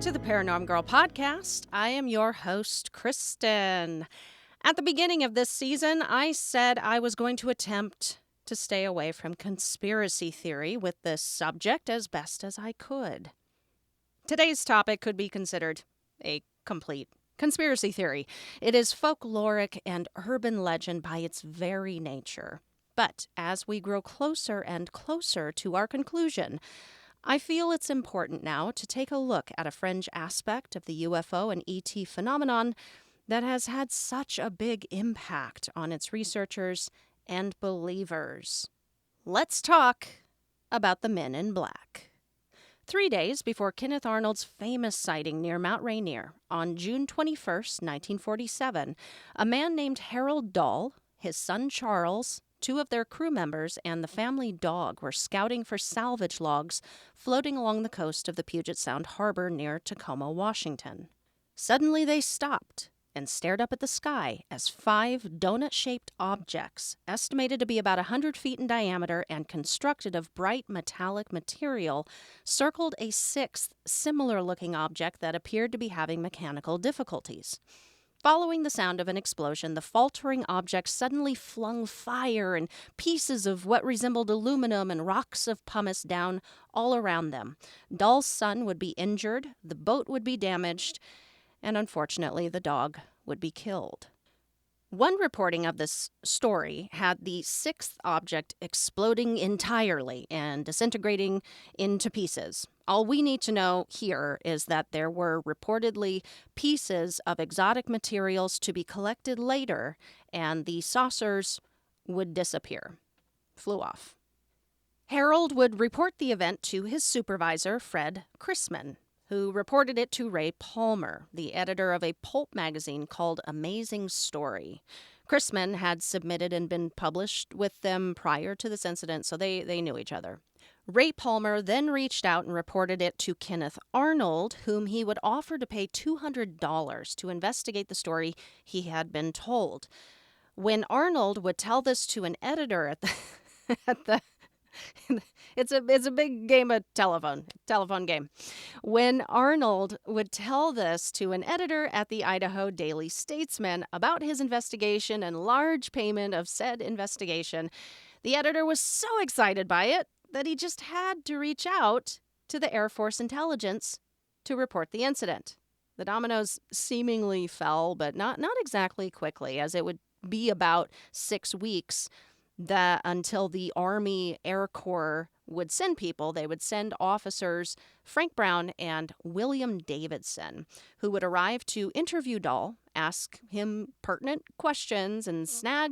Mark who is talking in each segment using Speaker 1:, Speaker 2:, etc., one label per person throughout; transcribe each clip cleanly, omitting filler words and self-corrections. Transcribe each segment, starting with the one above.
Speaker 1: to the Paranormal Girl podcast. I am your host, Kristen. At the beginning of this season, I said I was going to attempt to stay away from conspiracy theory with this subject as best as I could. Today's topic could be considered a complete conspiracy theory. It is folkloric and urban legend by its very nature. But as we grow closer and closer to our conclusion, I feel it's important now to take a look at a fringe aspect of the UFO and ET phenomenon that has had such a big impact on its researchers and believers. Let's talk about the Men in Black. 3 days before Kenneth Arnold's famous sighting near Mount Rainier on June 21st, 1947, a man named Harold Dahl, his son Charles, 2 of their crew members, and the family dog were scouting for salvage logs floating along the coast of the Puget Sound harbor near Tacoma, Washington. Suddenly they stopped and stared up at the sky as 5 donut-shaped objects, estimated to be about 100 feet in diameter and constructed of bright metallic material, circled a 6th similar-looking object that appeared to be having mechanical difficulties. Following the sound of an explosion, the faltering object suddenly flung fire and pieces of what resembled aluminum and rocks of pumice down all around them. Dahl's son would be injured, the boat would be damaged, and unfortunately the dog would be killed. One reporting of this story had the 6th object exploding entirely and disintegrating into pieces. All we need to know here is that there were reportedly pieces of exotic materials to be collected later, and the saucers would disappear. Flew off. Harold would report the event to his supervisor, Fred Chrisman, who reported it to Ray Palmer, the editor of a pulp magazine called Amazing Story. Chrisman had submitted and been published with them prior to this incident, so they knew each other. Ray Palmer then reached out and reported it to Kenneth Arnold, whom he would offer to pay $200 to investigate the story he had been told. When Arnold would tell this to an editor at the it's a big game of telephone game. When Arnold would tell this to an editor at the Idaho Daily Statesman about his investigation and large payment of said investigation, the editor was so excited by it that he just had to reach out to the Air Force intelligence to report the incident. The dominoes seemingly fell, but not exactly quickly, as it would be about 6 weeks until the Army Air Corps would send people. They would send officers Frank Brown and William Davidson, who would arrive to interview Dahl, ask him pertinent questions, and snag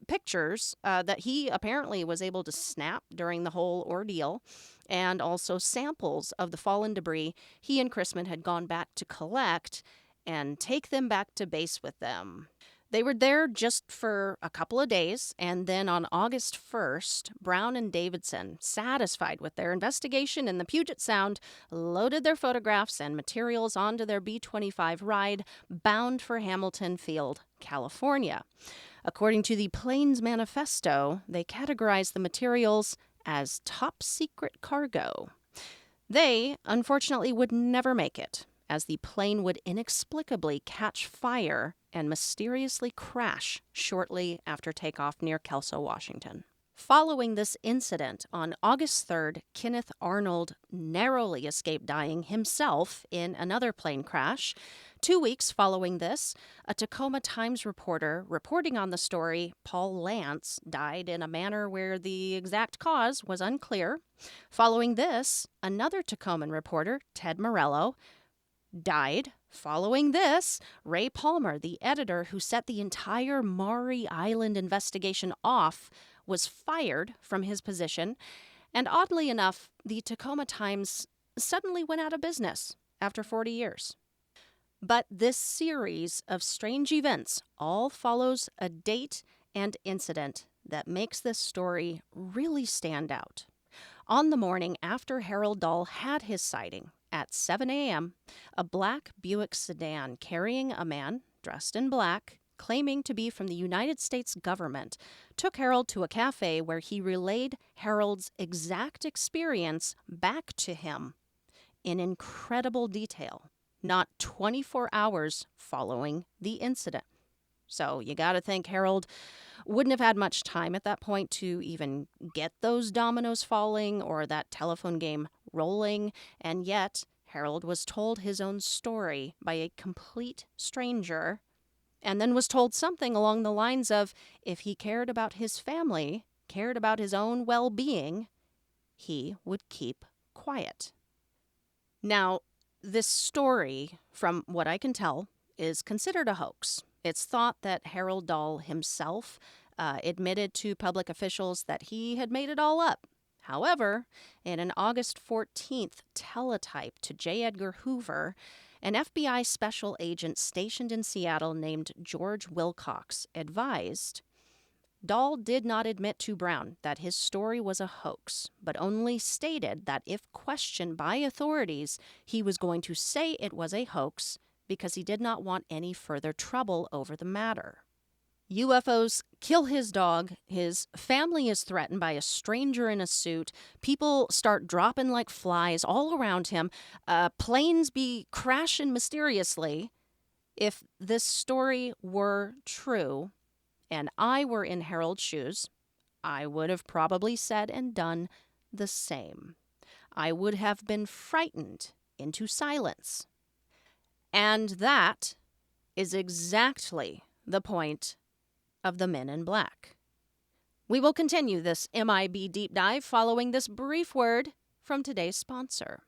Speaker 1: pictures that he apparently was able to snap during the whole ordeal, and also samples of the fallen debris he and Chrisman had gone back to collect and take them back to base with them. They were there just for a couple of days, and then on August 1st, Brown and Davidson, satisfied with their investigation in the Puget Sound, loaded their photographs and materials onto their B-25 ride, bound for Hamilton Field, California. According to the Planes Manifesto, they categorized the materials as top-secret cargo. They, unfortunately, would never make it, as the plane would inexplicably catch fire and mysteriously crash shortly after takeoff near Kelso, Washington. Following this incident, on August 3rd, Kenneth Arnold narrowly escaped dying himself in another plane crash. 2 weeks following this, a Tacoma Times reporter reporting on the story, Paul Lance, died in a manner where the exact cause was unclear. Following this, another Tacoman reporter, Ted Morello, died. Following this, Ray Palmer, the editor who set the entire Maury Island investigation off, was fired from his position, and oddly enough, the Tacoma Times suddenly went out of business after 40 years. But this series of strange events all follows a date and incident that makes this story really stand out. On the morning after Harold Dahl had his sighting, at 7 a.m., a black Buick sedan carrying a man dressed in black, claiming to be from the United States government, took Harold to a cafe where he relayed Harold's exact experience back to him in incredible detail. not 24 hours following the incident. So you got to think Harold wouldn't have had much time at that point to even get those dominoes falling or that telephone game rolling, and yet Harold was told his own story by a complete stranger, and then was told something along the lines of if he cared about his family, cared about his own well-being, he would keep quiet. Now, this story, from what I can tell, is considered a hoax. It's thought that Harold Dahl himself admitted to public officials that he had made it all up. However, in an August 14th teletype to J. Edgar Hoover, an FBI special agent stationed in Seattle named George Wilcox advised Dahl did not admit to Brown that his story was a hoax, but only stated that if questioned by authorities, he was going to say it was a hoax because he did not want any further trouble over the matter. UFOs kill his dog, his family is threatened by a stranger in a suit, people start dropping like flies all around him, planes be crashing mysteriously. If this story were true, and I were in Harold's shoes, I would have probably said and done the same. I would have been frightened into silence. And that is exactly the point of the Men in Black. We will continue this MIB deep dive following this brief word from today's sponsor.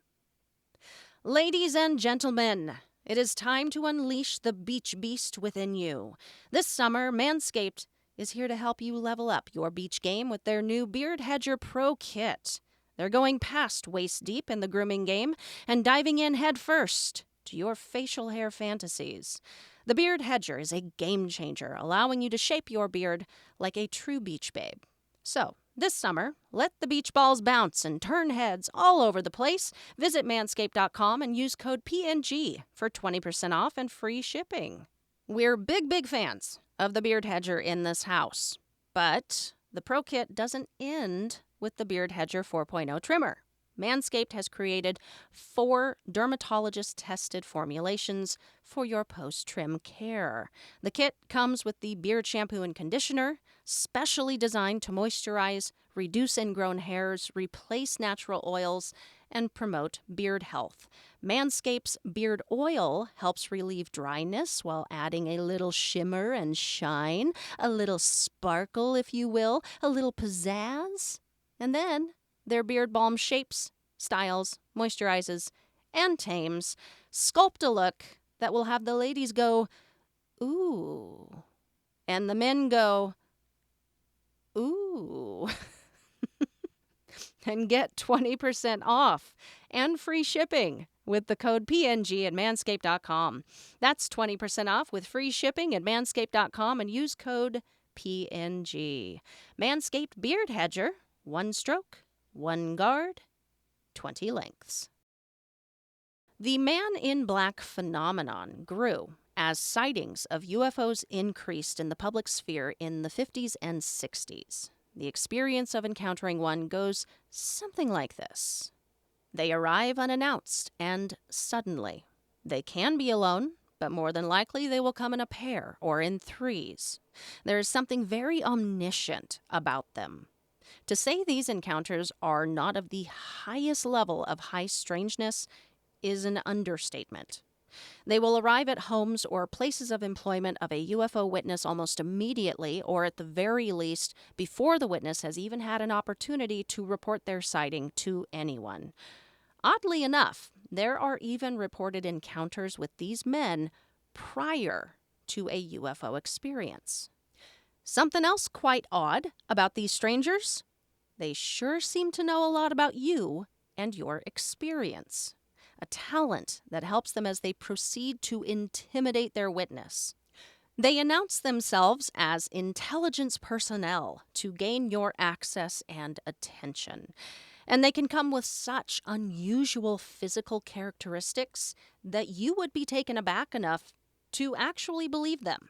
Speaker 1: Ladies and gentlemen, it is time to unleash the beach beast within you. This summer, Manscaped is here to help you level up your beach game with their new Beard Hedger Pro Kit. They're going past waist deep in the grooming game and diving in head first to your facial hair fantasies. The Beard Hedger is a game changer, allowing you to shape your beard like a true beach babe. So, this summer, let the beach balls bounce and turn heads all over the place. Visit manscaped.com and use code PNG for 20% off and free shipping. We're big fans of the Beard Hedger in this house, but the Pro Kit doesn't end with the Beard Hedger 4.0 trimmer. Manscaped has created 4 dermatologist-tested formulations for your post-trim care. The kit comes with the beard shampoo and conditioner, specially designed to moisturize, reduce ingrown hairs, replace natural oils, and promote beard health. Manscaped's beard oil helps relieve dryness while adding a little shimmer and shine, a little sparkle, if you will, a little pizzazz. And then their beard balm shapes, styles, moisturizes, and tames. Sculpt a look that will have the ladies go, ooh, and the men go, ooh. And get 20% off and free shipping with the code PNG at manscaped.com. That's 20% off with free shipping at manscaped.com and use code PNG. Manscaped Beard Hedger, 1 stroke, 1 guard, 20 lengths. The Man in Black phenomenon grew as sightings of UFOs increased in the public sphere in the 50s and 60s. The experience of encountering one goes something like this. They arrive unannounced and suddenly. They can be alone, but more than likely they will come in a pair or in threes. There is something very omniscient about them. To say these encounters are not of the highest level of high strangeness is an understatement. They will arrive at homes or places of employment of a UFO witness almost immediately, or at the very least, before the witness has even had an opportunity to report their sighting to anyone. Oddly enough, there are even reported encounters with these men prior to a UFO experience. Something else quite odd about these strangers? They sure seem to know a lot about you and your experience. A talent that helps them as they proceed to intimidate their witness. They announce themselves as intelligence personnel to gain your access and attention. And they can come with such unusual physical characteristics that you would be taken aback enough to actually believe them,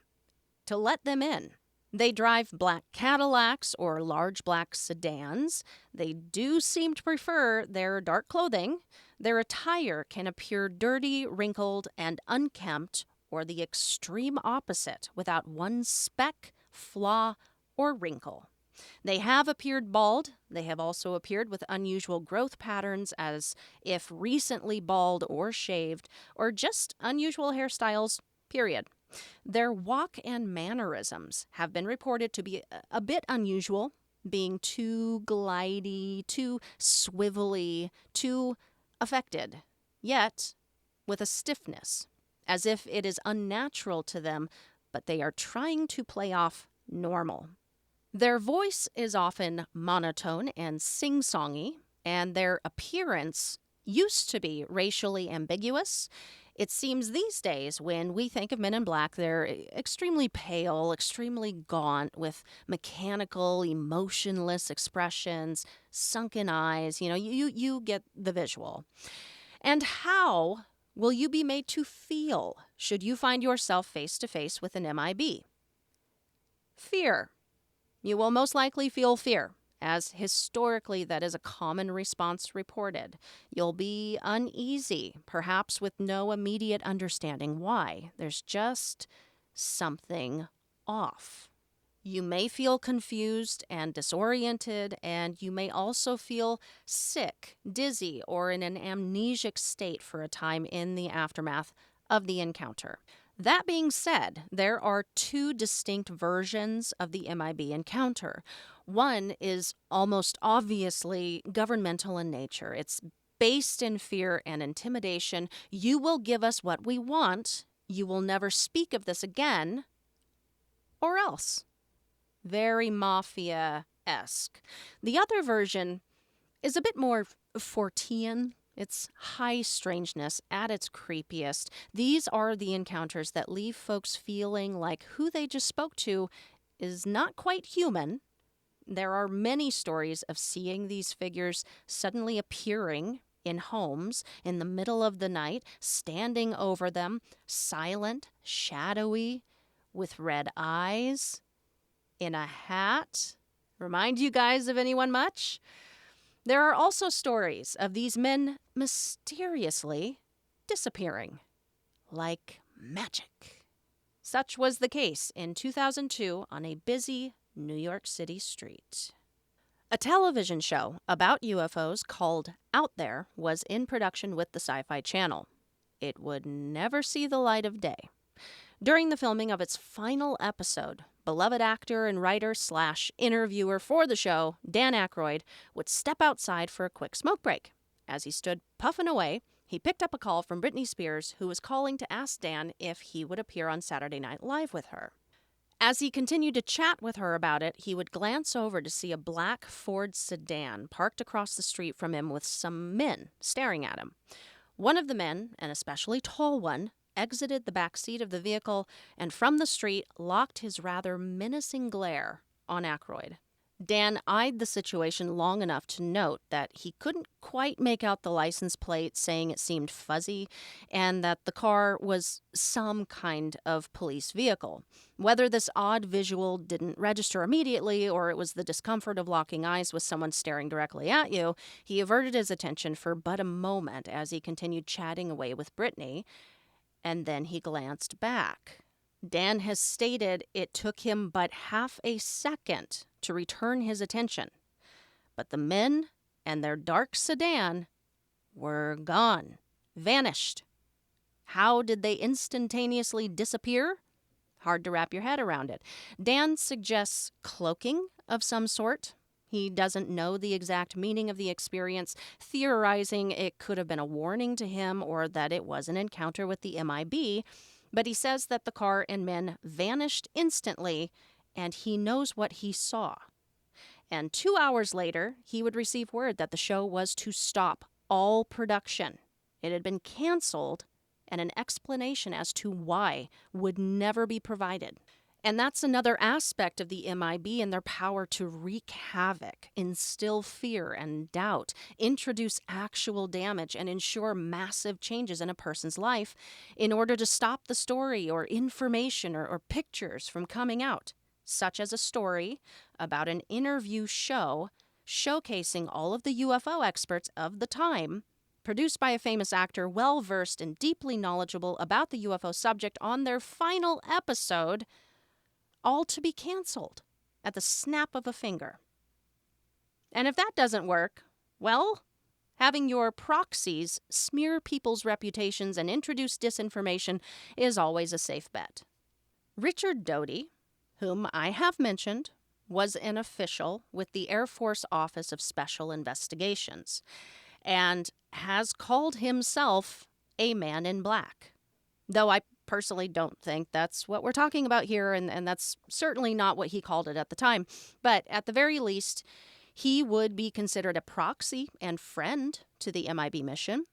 Speaker 1: to let them in. They drive black Cadillacs or large black sedans. They do seem to prefer their dark clothing. Their attire can appear dirty, wrinkled, and unkempt, or the extreme opposite, without one speck, flaw, or wrinkle. They have appeared bald. They have also appeared with unusual growth patterns, as if recently bald or shaved, or just unusual hairstyles, period. Their walk and mannerisms have been reported to be a bit unusual, being too glidey, too swivelly, too affected, yet with a stiffness, as if it is unnatural to them, but they are trying to play off normal. Their voice is often monotone and sing-songy, and their appearance used to be racially ambiguous. It seems these days, when we think of men in black, they're extremely pale, extremely gaunt, with mechanical, emotionless expressions, sunken eyes. You get the visual. And how will you be made to feel should you find yourself face to face with an MIB? Fear. You will most likely feel fear, as historically that is a common response reported. You'll be uneasy, perhaps with no immediate understanding why. There's just something off. You may feel confused and disoriented, and you may also feel sick, dizzy, or in an amnesic state for a time in the aftermath of the encounter. That being said, there are two distinct versions of the MIB encounter. One is almost obviously governmental in nature. It's based in fear and intimidation. You will give us what we want. You will never speak of this again, or else. Very mafia-esque. The other version is a bit more Fortean. It's high strangeness at its creepiest. These are the encounters that leave folks feeling like who they just spoke to is not quite human. There are many stories of seeing these figures suddenly appearing in homes in the middle of the night, standing over them, silent, shadowy, with red eyes, in a hat. Remind you guys of anyone much? There are also stories of these men mysteriously disappearing, like magic. Such was the case in 2002 on a busy New York City street. A television show about UFOs called Out There was in production with the Sci-Fi Channel. It would never see the light of day. During the filming of its final episode, beloved actor and writer/interviewer for the show, Dan Aykroyd, would step outside for a quick smoke break. As he stood puffing away, he picked up a call from Britney Spears, who was calling to ask Dan if he would appear on Saturday Night Live with her. As he continued to chat with her about it, he would glance over to see a black Ford sedan parked across the street from him with some men staring at him. One of the men, an especially tall one, exited the back seat of the vehicle and from the street locked his rather menacing glare on Aykroyd. Dan eyed the situation long enough to note that he couldn't quite make out the license plate, saying it seemed fuzzy, and that the car was some kind of police vehicle. Whether this odd visual didn't register immediately, or it was the discomfort of locking eyes with someone staring directly at you, he averted his attention for but a moment as he continued chatting away with Brittany, and then he glanced back. Dan has stated it took him but half a second to return his attention. But the men and their dark sedan were gone, vanished. How did they instantaneously disappear? Hard to wrap your head around it. Dan suggests cloaking of some sort. He doesn't know the exact meaning of the experience, theorizing it could have been a warning to him or that it was an encounter with the MIB, but he says that the car and men vanished instantly, and he knows what he saw. And 2 hours later, he would receive word that the show was to stop all production. It had been canceled, and an explanation as to why would never be provided. And that's another aspect of the MIB and their power to wreak havoc, instill fear and doubt, introduce actual damage, and ensure massive changes in a person's life in order to stop the story or information or pictures from coming out. such as a story about an interview show showcasing all of the UFO experts of the time, produced by a famous actor well-versed and deeply knowledgeable about the UFO subject on their final episode, all to be canceled at the snap of a finger. And if that doesn't work, well, having your proxies smear people's reputations and introduce disinformation is always a safe bet. Richard Doty, whom I have mentioned, was an official with the Air Force Office of Special Investigations and has called himself a man in black. Though I personally don't think that's what we're talking about here, and that's certainly not what he called it at the time. But at the very least, he would be considered a proxy and friend to the MIB mission.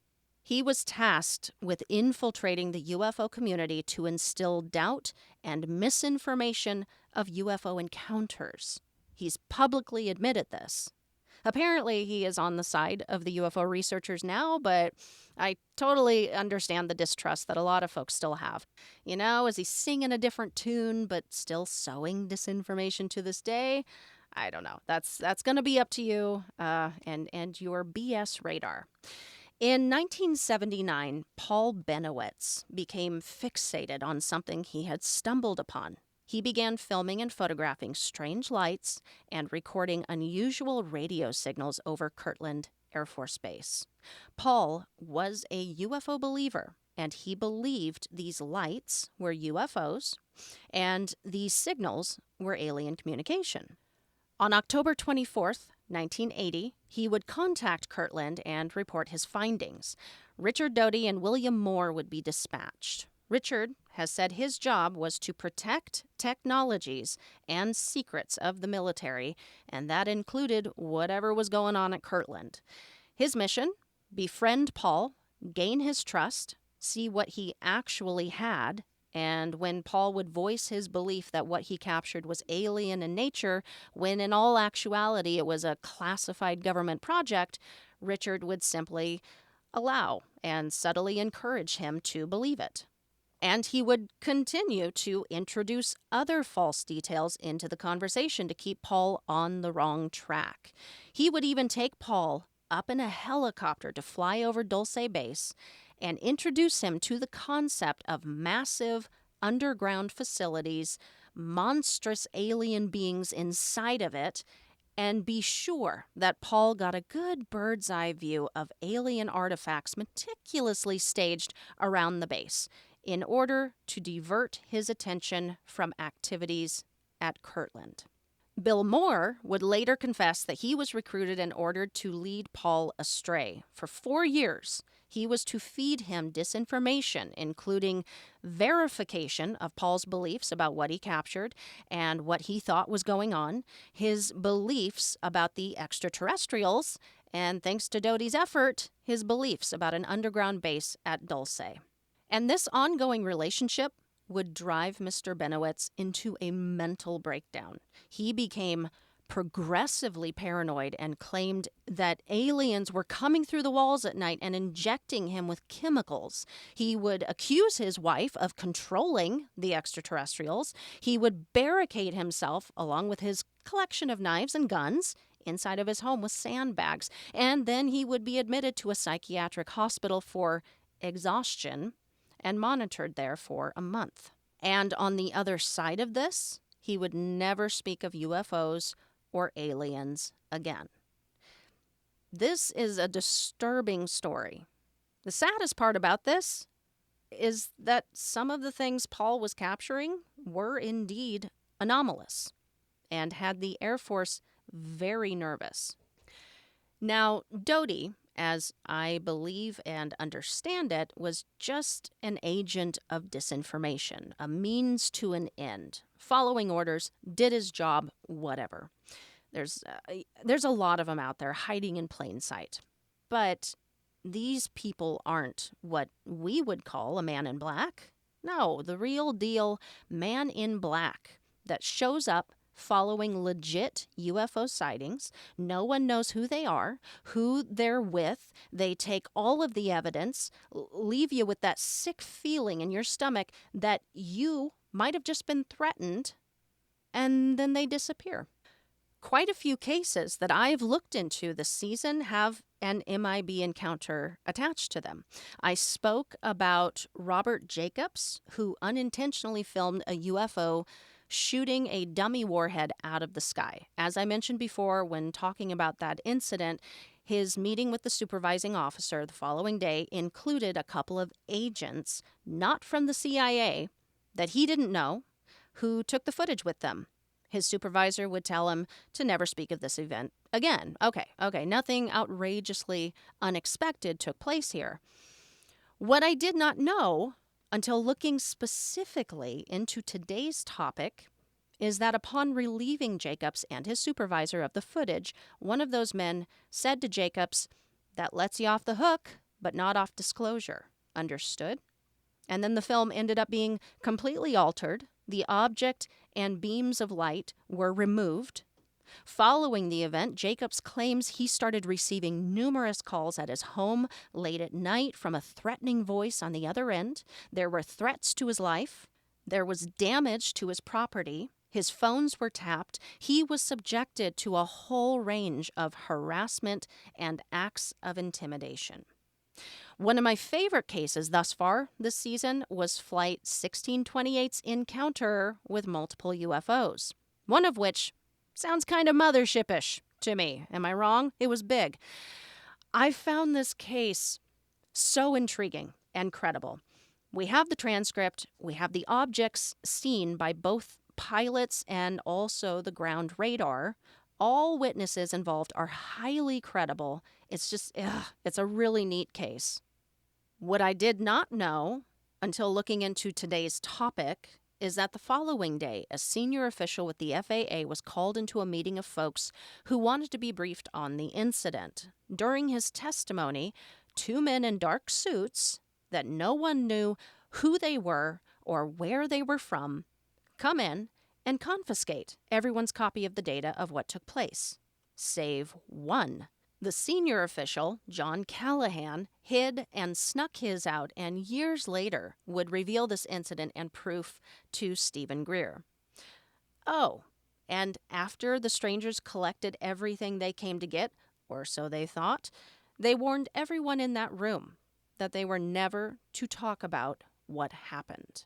Speaker 1: He was tasked with infiltrating the UFO community to instill doubt and misinformation of UFO encounters. He's publicly admitted this. Apparently, he is on the side of the UFO researchers now, but I totally understand the distrust that a lot of folks still have. You know, is he singing a different tune but still sowing disinformation to this day? I don't know. That's going to be up to you and your BS radar. In 1979, Paul Benowitz became fixated on something he had stumbled upon. He began filming and photographing strange lights and recording unusual radio signals over Kirtland Air Force Base. Paul was a UFO believer, and he believed these lights were UFOs and these signals were alien communication. On October 24th, 1980, he would contact Kirtland and report his findings. Richard Doty and William Moore would be dispatched. Richard has said his job was to protect technologies and secrets of the military, and that included whatever was going on at Kirtland. His mission: befriend Paul, gain his trust, see what he actually had, and when Paul would voice his belief that what he captured was alien in nature, when in all actuality it was a classified government project, Richard would simply allow and subtly encourage him to believe it. And he would continue to introduce other false details into the conversation to keep Paul on the wrong track. He would even take Paul up in a helicopter to fly over Dulce Base and introduce him to the concept of massive underground facilities, monstrous alien beings inside of it, and be sure that Paul got a good bird's eye view of alien artifacts meticulously staged around the base in order to divert his attention from activities at Kirtland. Bill Moore would later confess that he was recruited and ordered to lead Paul astray. For 4 years, he was to feed him disinformation, including verification of Paul's beliefs about what he captured and what he thought was going on, his beliefs about the extraterrestrials, and thanks to Doty's effort, his beliefs about an underground base at Dulce. And this ongoing relationship would drive Mr. Benowitz into a mental breakdown. He became progressively paranoid and claimed that aliens were coming through the walls at night and injecting him with chemicals. He would accuse his wife of controlling the extraterrestrials. He would barricade himself, along with his collection of knives and guns, inside of his home with sandbags. And then he would be admitted to a psychiatric hospital for exhaustion and monitored there for a month. And on the other side of this, he would never speak of UFOs or aliens again. This is a disturbing story. The saddest part about this is that some of the things Paul was capturing were indeed anomalous and had the Air Force very nervous. Now, Doty, as I believe and understand it, was just an agent of disinformation, a means to an end. Following orders, did his job, whatever. There's a lot of them out there hiding in plain sight. But these people aren't what we would call a man in black. No, the real deal man in black that shows up following legit UFO sightings. No one knows who they are, who they're with. They take all of the evidence, leave you with that sick feeling in your stomach that you might have just been threatened, and then they disappear. Quite a few cases that I've looked into this season have an MIB encounter attached to them. I spoke about Robert Jacobs, who unintentionally filmed a UFO shooting a dummy warhead out of the sky. As I mentioned before, when talking about that incident, his meeting with the supervising officer the following day included a couple of agents, not from the CIA, that he didn't know, who took the footage with them. His supervisor would tell him to never speak of this event again. Okay, nothing outrageously unexpected took place here. What I did not know until looking specifically into today's topic is that upon relieving Jacobs and his supervisor of the footage, one of those men said to Jacobs, "That lets you off the hook, but not off disclosure. Understood?" And then the film ended up being completely altered. The object and beams of light were removed. Following the event, Jacobs claims he started receiving numerous calls at his home late at night from a threatening voice on the other end. There were threats to his life. There was damage to his property. His phones were tapped. He was subjected to a whole range of harassment and acts of intimidation. One of my favorite cases thus far this season was Flight 1628's encounter with multiple UFOs, one of which sounds kind of mothership-ish to me. Am I wrong? It was big. I found this case so intriguing and credible. We have the transcript. We have the objects seen by both pilots and also the ground radar. All witnesses involved are highly credible. It's it's a really neat case. What I did not know until looking into today's topic is that the following day, a senior official with the FAA was called into a meeting of folks who wanted to be briefed on the incident. During his testimony, two men in dark suits that no one knew who they were or where they were from come in and confiscate everyone's copy of the data of what took place, save one. The senior official, John Callahan, hid and snuck his out and years later would reveal this incident and proof to Stephen Greer. Oh, and after the strangers collected everything they came to get, or so they thought, they warned everyone in that room that they were never to talk about what happened.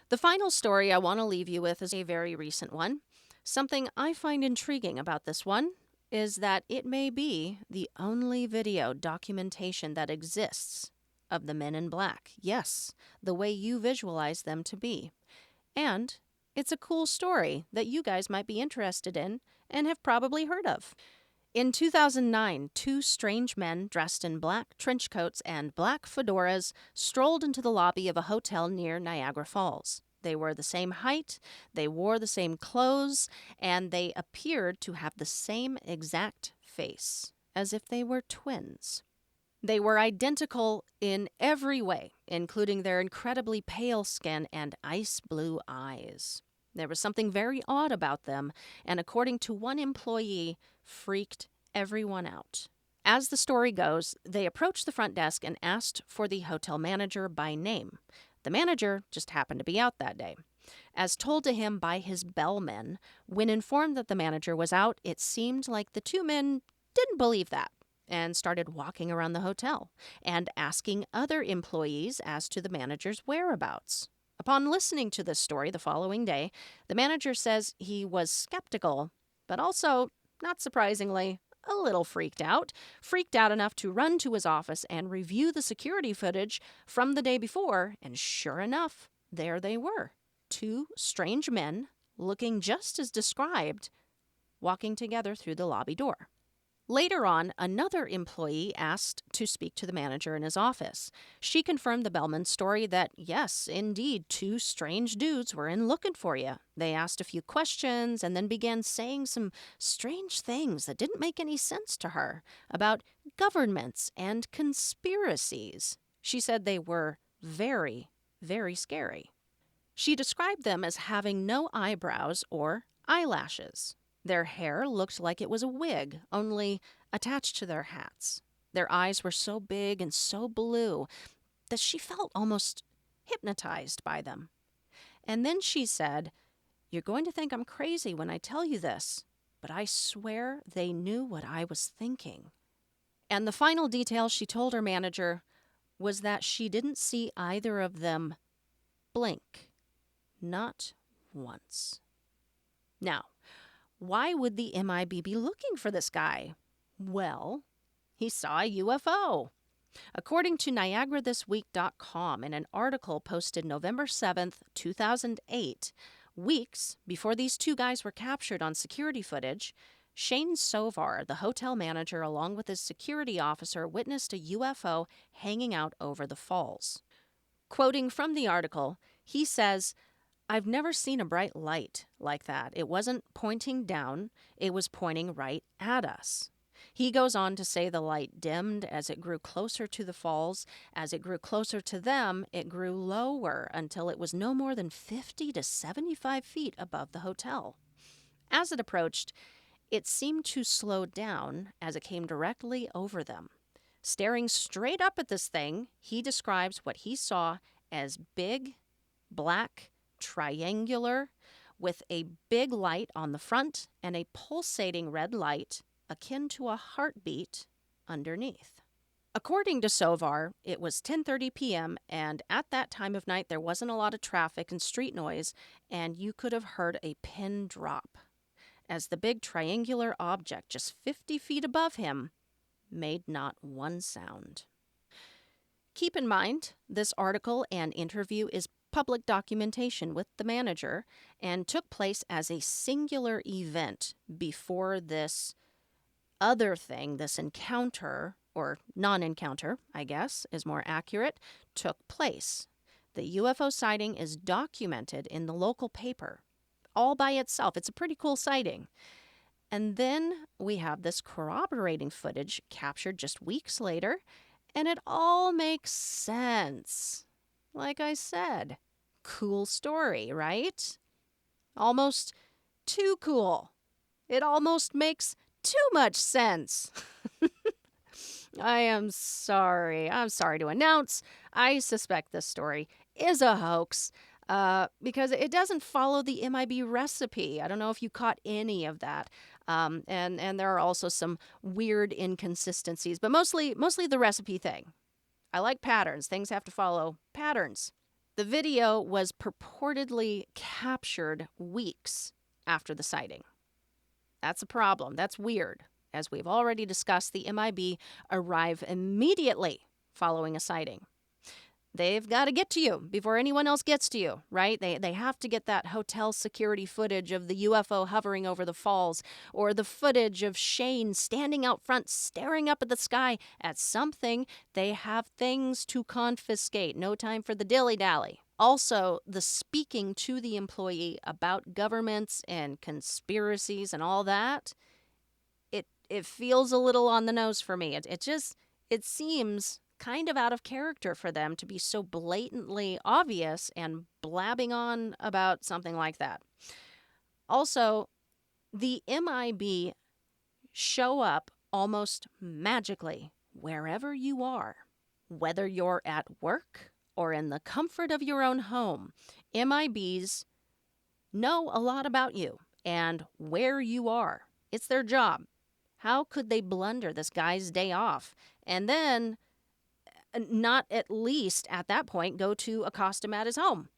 Speaker 1: The final story I want to leave you with is a very recent one. Something I find intriguing about this one is that it may be the only video documentation that exists of the men in black. Yes, the way you visualize them to be. And it's a cool story that you guys might be interested in and have probably heard of. In 2009, two strange men dressed in black trench coats and black fedoras strolled into the lobby of a hotel near Niagara Falls. They were the same height, they wore the same clothes, and they appeared to have the same exact face, as if they were twins. They were identical in every way, including their incredibly pale skin and ice blue eyes. There was something very odd about them, and according to one employee, freaked everyone out. As the story goes, they approached the front desk and asked for the hotel manager by name. The manager just happened to be out that day. As told to him by his bellman, when informed that the manager was out, it seemed like the two men didn't believe that and started walking around the hotel and asking other employees as to the manager's whereabouts. Upon listening to this story the following day, the manager says he was skeptical, but also, not surprisingly, a little freaked out enough to run to his office and review the security footage from the day before, and sure enough, there they were. Two strange men, looking just as described, walking together through the lobby door. Later on, another employee asked to speak to the manager in his office. She confirmed the bellman's story that, yes, indeed, two strange dudes were in looking for you. They asked a few questions and then began saying some strange things that didn't make any sense to her about governments and conspiracies. She said they were very, very scary. She described them as having no eyebrows or eyelashes. Their hair looked like it was a wig, only attached to their hats. Their eyes were so big and so blue that she felt almost hypnotized by them. And then she said, You're going to think I'm crazy when I tell you this, but I swear they knew what I was thinking. And the final detail she told her manager was that she didn't see either of them blink. Not once. Now, why would the MIB be looking for this guy? Well, he saw a UFO. According to NiagaraThisWeek.com, in an article posted November 7th, 2008, weeks before these two guys were captured on security footage, Shane Sovar, the hotel manager, along with his security officer, witnessed a UFO hanging out over the falls. Quoting from the article, he says, "I've never seen a bright light like that. It wasn't pointing down, it was pointing right at us." He goes on to say the light dimmed as it grew closer to the falls. As it grew closer to them, it grew lower until it was no more than 50 to 75 feet above the hotel. As it approached, it seemed to slow down as it came directly over them. Staring straight up at this thing, he describes what he saw as big, black, triangular, with a big light on the front and a pulsating red light akin to a heartbeat underneath. According to Sovar, it was 10:30 p.m., and at that time of night there wasn't a lot of traffic and street noise, and you could have heard a pin drop as the big triangular object just 50 feet above him made not one sound. Keep in mind, this article and interview is public documentation with the manager and took place as a singular event before this other thing, this encounter, or non-encounter, I guess, is more accurate, took place. The UFO sighting is documented in the local paper, all by itself. It's a pretty cool sighting. And then we have this corroborating footage captured just weeks later, and it all makes sense. Like I said, cool story, right? Almost too cool. It almost makes too much sense. I am sorry. I'm sorry to announce, I suspect this story is a hoax because it doesn't follow the MIB recipe. I don't know if you caught any of that. And there are also some weird inconsistencies, but mostly the recipe thing. I like patterns. Things have to follow patterns. The video was purportedly captured weeks after the sighting. That's a problem. That's weird. As we've already discussed, the MIB arrive immediately following a sighting. They've got to get to you before anyone else gets to you, right? They have to get that hotel security footage of the UFO hovering over the falls, or the footage of Shane standing out front staring up at the sky at something. They have things to confiscate. No time for the dilly-dally. Also, the speaking to the employee about governments and conspiracies and all that, it feels a little on the nose for me. It seems kind of out of character for them to be so blatantly obvious and blabbing on about something like that. Also, the MIB show up almost magically wherever you are, whether you're at work or in the comfort of your own home. MIBs know a lot about you and where you are. It's their job. How could they blunder this guy's day off and then not at least at that point go to accost him at his home?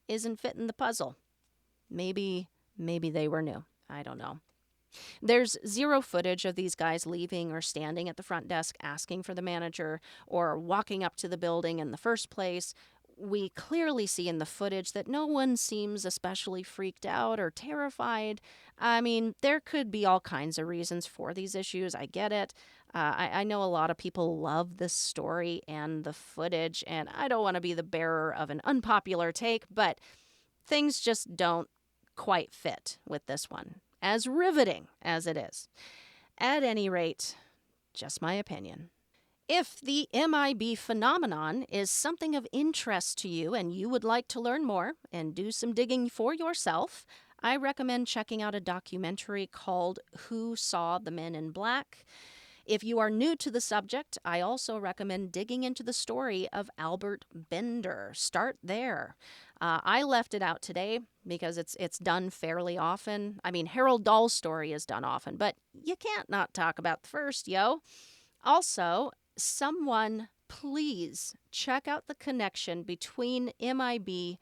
Speaker 1: Isn't fitting the puzzle. Maybe they were new. I don't know. There's zero footage of these guys leaving or standing at the front desk asking for the manager or walking up to the building in the first place. We clearly see in the footage that no one seems especially freaked out or terrified. I mean, there could be all kinds of reasons for these issues. I get it. I know a lot of people love this story and the footage, and I don't want to be the bearer of an unpopular take, but things just don't quite fit with this one, as riveting as it is. At any rate, just my opinion. If the MIB phenomenon is something of interest to you and you would like to learn more and do some digging for yourself, I recommend checking out a documentary called Who Saw the Men in Black? If you are new to the subject, I also recommend digging into the story of Albert Bender. Start there. I left it out today because it's done fairly often. I mean, Harold Dahl's story is done often, but you can't not talk about the first, yo. Also, someone please check out the connection between MIB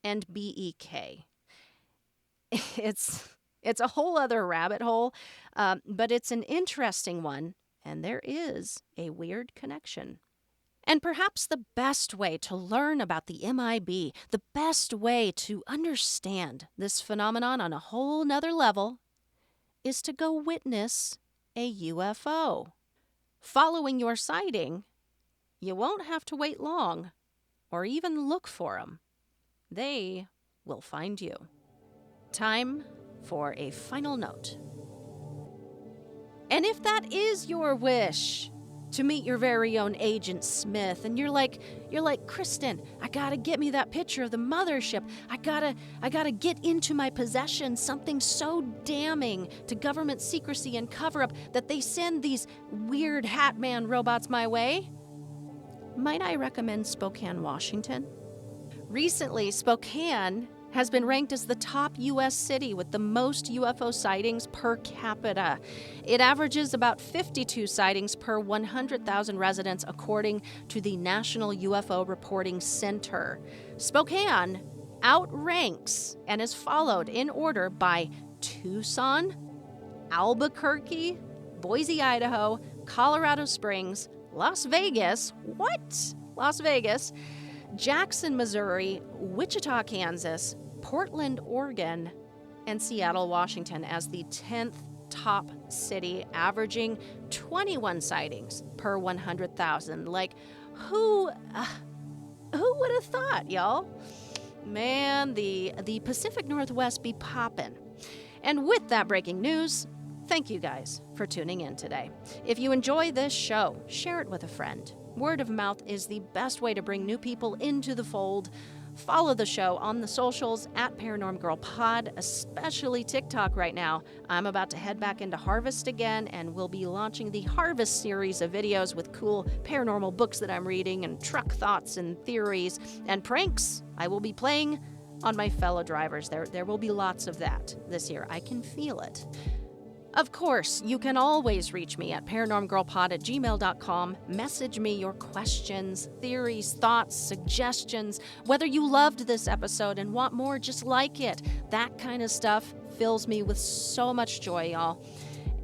Speaker 1: and BEK. It's a whole other rabbit hole, but it's an interesting one, and there is a weird connection. And perhaps the best way to learn about the MIB, the best way to understand this phenomenon on a whole nother level, is to go witness a UFO. Following your sighting, you won't have to wait long or even look for them. They will find you. Time for a final note. And if that is your wish, to meet your very own Agent Smith, and you're like, Kristen, I gotta get me that picture of the mothership. I gotta get into my possession something so damning to government secrecy and cover-up that they send these weird hat man robots my way. Might I recommend Spokane, Washington? Recently, Spokane has been ranked as the top U.S. city with the most UFO sightings per capita. It averages about 52 sightings per 100,000 residents, according to the National UFO Reporting Center. Spokane outranks and is followed in order by Tucson, Albuquerque, Boise, Idaho, Colorado Springs, Las Vegas, Las Vegas, Jackson, Missouri, Wichita, Kansas, Portland, Oregon, and Seattle, Washington as the 10th top city, averaging 21 sightings per 100,000. Like, who would have thought, y'all? Man, the Pacific Northwest be poppin'. And with that breaking news, thank you guys for tuning in today. If you enjoy this show, share it with a friend. Word of mouth is the best way to bring new people into the fold. Follow the show on the socials at Paranorm Girl Pod, especially TikTok right now. I'm about to head back into Harvest again, and we'll be launching the Harvest series of videos with cool paranormal books that I'm reading and truck thoughts and theories and pranks I will be playing on my fellow drivers. There will be lots of that this year. I can feel it. Of course, you can always reach me at paranormgirlpod@gmail.com. Message me your questions, theories, thoughts, suggestions, whether you loved this episode and want more just like it. That kind of stuff fills me with so much joy, y'all.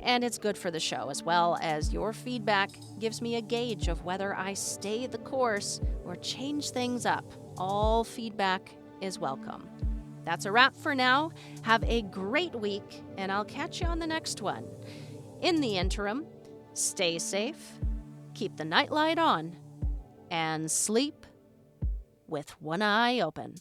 Speaker 1: And it's good for the show, as well as your feedback gives me a gauge of whether I stay the course or change things up. All feedback is welcome. That's a wrap for now. Have a great week, and I'll catch you on the next one. In the interim, stay safe, keep the nightlight on, and sleep with one eye open.